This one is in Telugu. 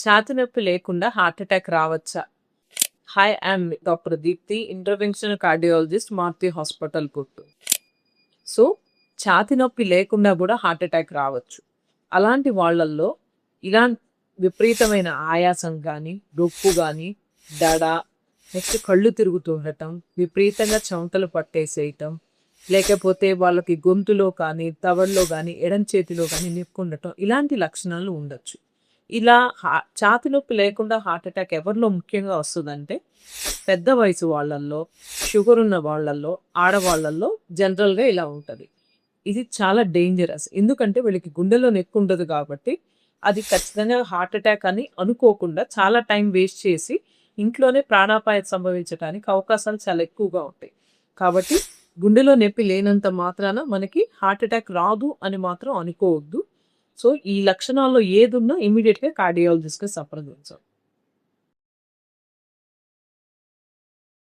ఛాతీ నొప్పి లేకుండా హార్ట్ అటాక్ రావచ్చా? Hi, I'm doctor Deepti, interventional cardiologist, Maruti hospital, Guntur. So, ఛాతీ నొప్పి లేకుండా కూడా హార్ట్ అటాక్ రావచ్చు. అలాంటి వాళ్ళల్లో ఇలా విపరీతమైన ఆయాసం కానీ, నొప్పి కానీ, దడ, నెక్స్ట్ కళ్ళు తిరుగుతూ ఉండటం, విపరీతంగా చెమటలు పట్టేసేయటం, లేకపోతే వాళ్ళకి గొంతులో కానీ, తవడలో కానీ, ఎడం చేతిలో కానీ నొప్పి ఉండటం, ఇలాంటి లక్షణాలు ఉండొచ్చు. ఇలా ఛాతీ నొప్పి లేకుండా హార్ట్ అటాక్ ఎవరిలో ముఖ్యంగా వస్తుందంటే పెద్ద వయసు వాళ్ళల్లో, షుగర్ ఉన్న వాళ్ళల్లో, ఆడవాళ్ళల్లో జనరల్గా ఇలా ఉంటుంది. ఇది చాలా డేంజరస్. ఎందుకంటే వీళ్ళకి గుండెలో నొప్పి ఉండదు కాబట్టి అది ఖచ్చితంగా హార్ట్ అటాక్ అని అనుకోకుండా చాలా టైం వేస్ట్ చేసి ఇంట్లోనే ప్రాణాపాయం సంభవించడానికి అవకాశాలు చాలా ఎక్కువగా ఉంటాయి. కాబట్టి గుండెలో నొప్పి లేనంత మాత్రాన మనకి హార్ట్ అటాక్ రాదు అని మాత్రం అనుకోవద్దు. సో, ఈ లక్షణాల్లో ఏదున్నా ఇమ్మీడియట్‌గా కార్డియాలజిస్ట్‌ని సంప్రదించాలి.